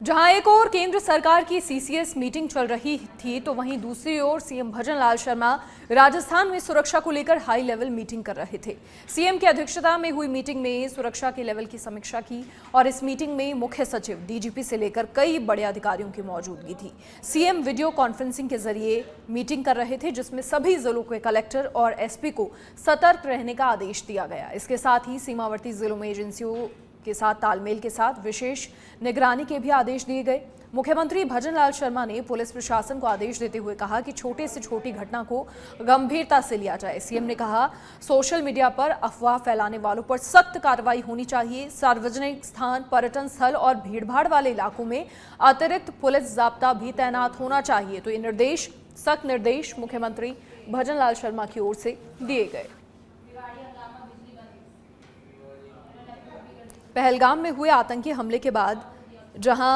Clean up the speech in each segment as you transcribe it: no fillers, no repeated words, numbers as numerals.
जहां एक ओर केंद्र सरकार की सीसीएस मीटिंग चल रही थी तो वहीं दूसरी ओर सीएम भजनलाल शर्मा राजस्थान में सुरक्षा को लेकर हाई लेवल मीटिंग कर रहे थे। सीएम की अध्यक्षता में हुई मीटिंग में सुरक्षा के लेवल की समीक्षा की और इस मीटिंग में मुख्य सचिव डीजीपी से लेकर कई बड़े अधिकारियों की मौजूदगी थी। सीएम वीडियो कॉन्फ्रेंसिंग के जरिए मीटिंग कर रहे थे जिसमें सभी जिलों के कलेक्टर और एसपी को सतर्क रहने का आदेश दिया गया। इसके साथ ही सीमावर्ती जिलों में एजेंसियों के साथ तालमेल के साथ विशेष निगरानी के भी आदेश दिए गए। मुख्यमंत्री भजनलाल शर्मा ने पुलिस प्रशासन को आदेश देते हुए कहा कि छोटे से छोटी घटना को गंभीरता से लिया जाए। सीएम ने कहा, सोशल मीडिया पर अफवाह फैलाने वालों पर सख्त कार्रवाई होनी चाहिए। सार्वजनिक स्थान, पर्यटन स्थल और भीड़भाड़ वाले इलाकों में अतिरिक्त पुलिस जाब्ता भी तैनात होना चाहिए। तो ये सख्त निर्देश मुख्यमंत्री भजनलाल शर्मा की ओर से दिए गए। पहलगाम में हुए आतंकी हमले के बाद जहां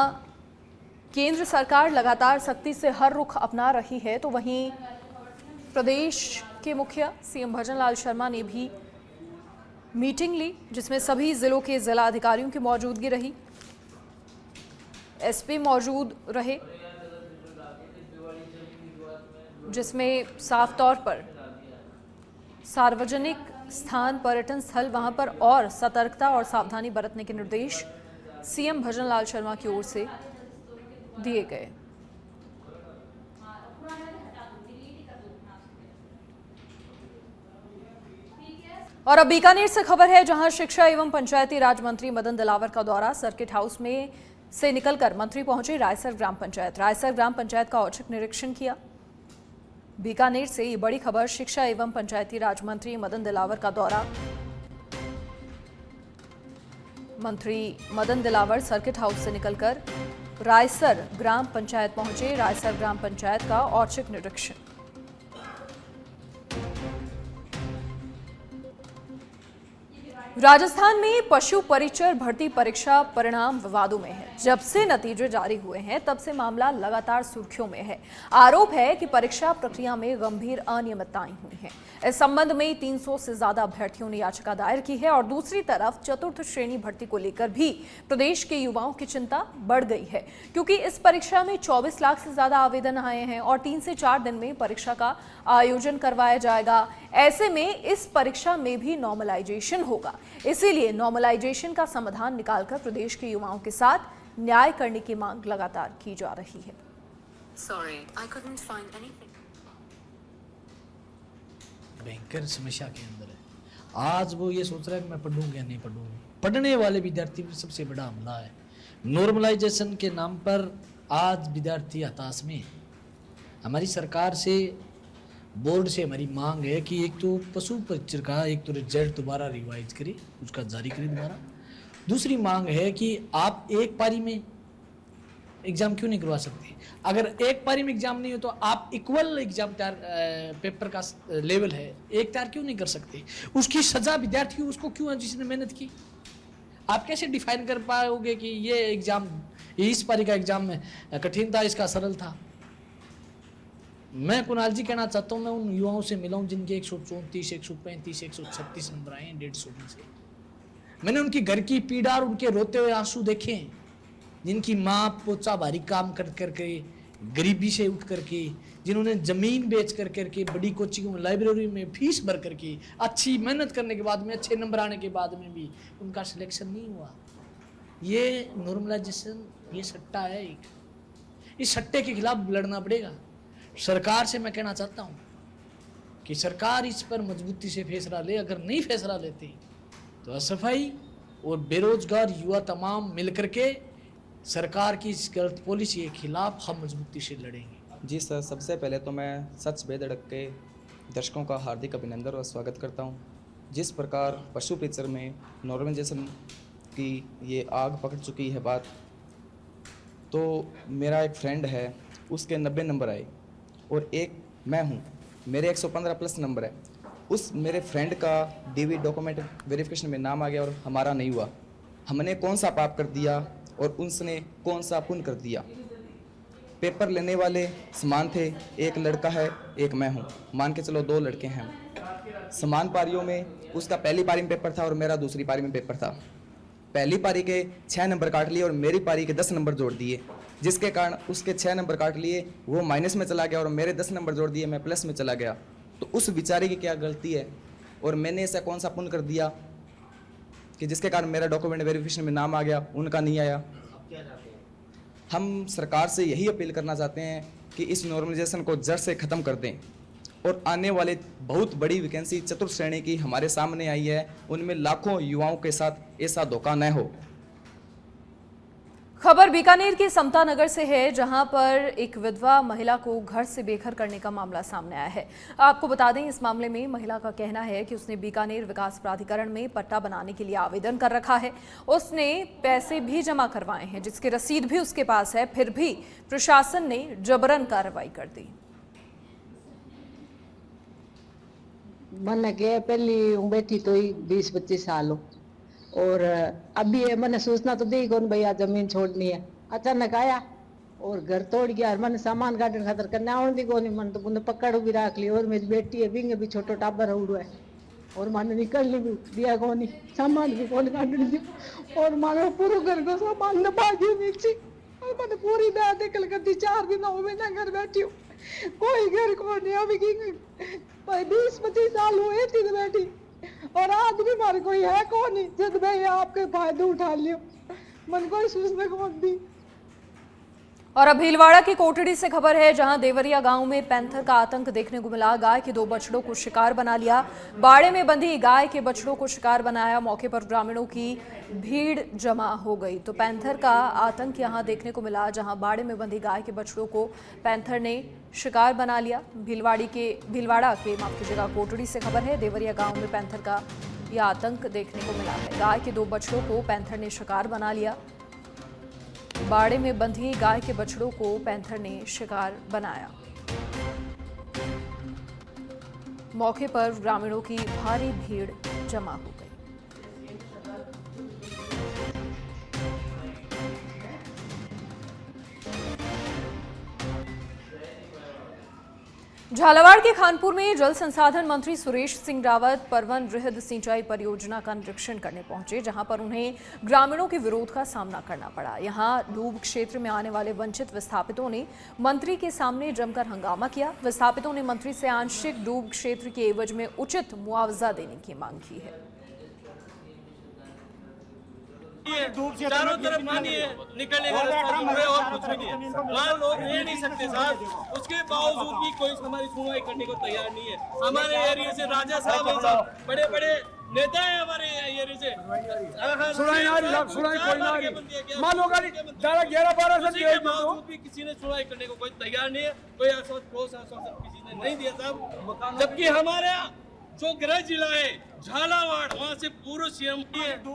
केंद्र सरकार लगातार सख्ती से हर रुख अपना रही है तो वहीं प्रदेश के मुखिया सीएम भजनलाल शर्मा ने भी मीटिंग ली जिसमें सभी जिलों के जिला अधिकारियों की मौजूदगी रही। एसपी मौजूद रहे जिसमें साफ तौर पर सार्वजनिक स्थान, पर्यटन स्थल वहां पर और सतर्कता और सावधानी बरतने के निर्देश सीएम भजनलाल शर्मा की ओर से दिए गए। और अब बीकानेर से खबर है जहां शिक्षा एवं पंचायती राज मंत्री मदन दिलावर का दौरा सर्किट हाउस में से निकलकर मंत्री पहुंचे रायसर ग्राम पंचायत। रायसर ग्राम पंचायत का औचक निरीक्षण किया। बीकानेर से ये बड़ी खबर, शिक्षा एवं पंचायती राज मंत्री मदन दिलावर का दौरा। मंत्री मदन दिलावर सर्किट हाउस से निकलकर रायसर ग्राम पंचायत पहुंचे। रायसर ग्राम पंचायत का औचक निरीक्षण। राजस्थान में पशु परिचर भर्ती परीक्षा परिणाम विवादों में है। जब से नतीजे जारी हुए हैं तब से मामला लगातार सुर्खियों में है। आरोप है कि परीक्षा प्रक्रिया में गंभीर अनियमितताएं हुई हैं। इस संबंध में 300 से ज्यादा अभ्यर्थियों ने याचिका दायर की है और दूसरी तरफ चतुर्थ श्रेणी भर्ती को लेकर भी प्रदेश के युवाओं की चिंता बढ़ गई है क्योंकि इस परीक्षा में 24 लाख से ज्यादा आवेदन आए हैं और 3 से 4 दिन में परीक्षा का आयोजन करवाया जाएगा। ऐसे में इस परीक्षा में भी नॉर्मलाइजेशन होगा, इसीलिए नॉर्मलाइजेशन का समाधान निकालकर प्रदेश के युवाओं के साथ न्याय करने की मांग लगातार की जा रही है। भयंकर समस्या के अंदर है। आज वो ये सोच रहा है कि मैं पढ़ूंगा या नहीं पढ़ूंगा। पढ़ने वाले विद्यार्थी पर सबसे बड़ा हमला है। नॉर्मलाइजेशन के नाम पर आज विद्यार्थी हताश में है। हमारी सरकार से, बोर्ड से हमारी मांग है कि एक तो पशु परिचर का एक तो रिजल्ट दोबारा रिवाइज करे, उसका जारी करें दोबारा। दूसरी मांग है कि आप एक पारी में एग्जाम क्यों नहीं करवा सकते। अगर एक पारी में एग्जाम नहीं हो तो आप इक्वल एग्जाम तैयार, पेपर का लेवल है, एक तैयार क्यों नहीं कर सकते। उसकी सजा विद्यार्थी को उसको क्यों है जिसने मेहनत की। आप कैसे डिफाइन कर पाओगे कि ये एग्जाम, इस पारी का एग्जाम में कठिन था, इसका सरल था। मैं कुणाल जी कहना चाहता हूँ, मैं उन युवाओं से मिला हूँ जिनके 134, 135, 136 नंबर आए हैं 150 में से। मैंने उनकी घर की पीड़ा और उनके रोते हुए आंसू देखे हैं, जिनकी माँ पोचा भारी काम कर करके, गरीबी से उठ करके, जिन्होंने जमीन बेच कर करके, बड़ी कोचिंग लाइब्रेरी में फीस भर करके, अच्छी मेहनत करने के बाद में, अच्छे नंबर आने के बाद में भी उनका सिलेक्शन नहीं हुआ। ये नॉर्मलाइजेशन, ये सट्टा है एक। इस सट्टे के खिलाफ लड़ना पड़ेगा। सरकार से मैं कहना चाहता हूँ कि सरकार इस पर मजबूती से फैसला ले। अगर नहीं फैसला लेती तो असफाई और बेरोजगार युवा तमाम मिलकर के सरकार की इस गलत पॉलिसी के खिलाफ हम मजबूती से लड़ेंगे। जी सर, सबसे पहले तो मैं सच बेधड़क के दर्शकों का हार्दिक अभिनंदन और स्वागत करता हूं। जिस प्रकार पशु परिचर में नॉर्मलाइजेशन की ये आग पकड़ चुकी है बात, तो मेरा एक फ्रेंड है, उसके 90 नंबर आए और एक मैं हूं, मेरे 115 प्लस नंबर है। उस मेरे फ्रेंड का डीवी डॉक्यूमेंट वेरिफिकेशन में नाम आ गया और हमारा नहीं हुआ। हमने कौन सा पाप कर दिया और उसने कौन सा पुण्य कर दिया। पेपर लेने वाले समान थे, एक लड़का है, एक मैं हूँ, मान के चलो 2 लड़के हैं। समान पारियों में उसका पहली पारी में पेपर था और मेरा दूसरी पारी में पेपर था। पहली पारी के 6 नंबर काट लिए और मेरी पारी के 10 नंबर जोड़ दिए, जिसके कारण उसके 6 नंबर काट लिए, वो माइनस में चला गया और मेरे 10 नंबर जोड़ दिए, मैं प्लस में चला गया। तो उस बेचारे की क्या गलती है? और मैंने ऐसा कौन सा पुण्य कर दिया कि जिसके कारण मेरा डॉक्यूमेंट वेरिफिकेशन में नाम आ गया, उनका नहीं आया? हम सरकार से यही अपील करना चाहते हैं कि इस नॉर्मलाइजेशन को जड़ से ख़त्म कर दें और आने वाले बहुत बड़ी वैकेंसी चतुर्थ श्रेणी की हमारे सामने आई है, उनमें लाखों युवाओं के साथ ऐसा धोखा न हो। खबर बीकानेर के समता नगर से है, जहां पर एक विधवा महिला को घर से बेघर करने का मामला सामने आया है। आपको बता दें, इस मामले में महिला का कहना है कि उसने बीकानेर विकास प्राधिकरण में पट्टा बनाने के लिए आवेदन कर रखा है। उसने पैसे भी जमा करवाए हैं, जिसकी रसीद भी उसके पास है, फिर भी प्रशासन ने जबरन कार्रवाई कर दी। मन के पहली बैठी तो 20-25 साल हो, और अभी ये मैंने सूचना तो दी कौन भैया जमीन छोड़नी है। अचानक आया और घर तोड़ गया, और मैंने सामान काटने खातर करने आवन दी कौन, मन तो बुने पकड़ भी रख ली, और मेरी बेटी है बिंगे भी छोटो टाबर उड़ो है, और मैंने निकलने भी दिया कौन, सामान भी कौन काटने दिया, और मैंने पूरा घर को सामान दबा दिया नीचे, और मैंने पूरी दाद निकल कर दी। 4 दिन हो गए ना घर बैठी हूँ, कोई घर को नहीं। अभी 20-25 साल हुए थी बैठी, और आदमी मारे कोई है कौन नहीं, जब भाई आपके फायदे उठा लियो, मन कोई सोचने कौन दी। और अब भीलवाड़ा की कोटड़ी से खबर है, जहां देवरिया गांव में पैंथर का आतंक देखने को मिला। गाय के 2 बछड़ों को शिकार बना लिया। बाड़े में बंधी गाय के बछड़ों को शिकार बनाया। मौके पर ग्रामीणों की भीड़ जमा हो गई। तो पैंथर का आतंक यहां देखने को मिला, जहां बाड़े में बंधी गाय के बछड़ों को पैंथर ने शिकार बना लिया। भीलवाड़ा के माफ कीजिएगा कोटड़ी से खबर है, देवरिया गाँव में पैंथर का यह आतंक देखने को मिला है। गाय के 2 बछड़ों को पैंथर ने शिकार बना लिया। बाड़े में बंधी गाय के बछड़ों को पैंथर ने शिकार बनाया। मौके पर ग्रामीणों की भारी भीड़ जमा हो गई। झालावाड़ के खानपुर में जल संसाधन मंत्री सुरेश सिंह रावत परवन वृहद सिंचाई परियोजना का निरीक्षण करने पहुंचे, जहां पर उन्हें ग्रामीणों के विरोध का सामना करना पड़ा। यहां डूब क्षेत्र में आने वाले वंचित विस्थापितों ने मंत्री के सामने जमकर हंगामा किया। विस्थापितों ने मंत्री से आंशिक डूब क्षेत्र के एवज में उचित मुआवजा देने की मांग की है। चारों तरफ पानी है, निकलने का रास्ता है और कुछ भी नहीं है। वहाँ लोग रह नहीं सकते साहब, उसके बावजूद भी कोई हमारी सुनवाई करने को तैयार नहीं है। हमारे एरिया से राजा साहब हैं, साहब बड़े बड़े नेता है हमारे एरिया से, सुनाई कोई ना रही। मान लो 11-12 के बावजूद भी किसी ने सुनवाई करने को कोई तैयार नहीं है, कोई आश्वासन किसी ने नहीं दिया साहब। जबकि हमारे जो गृह जिला है झालावाड़, वहाँ से पूर्व सीएम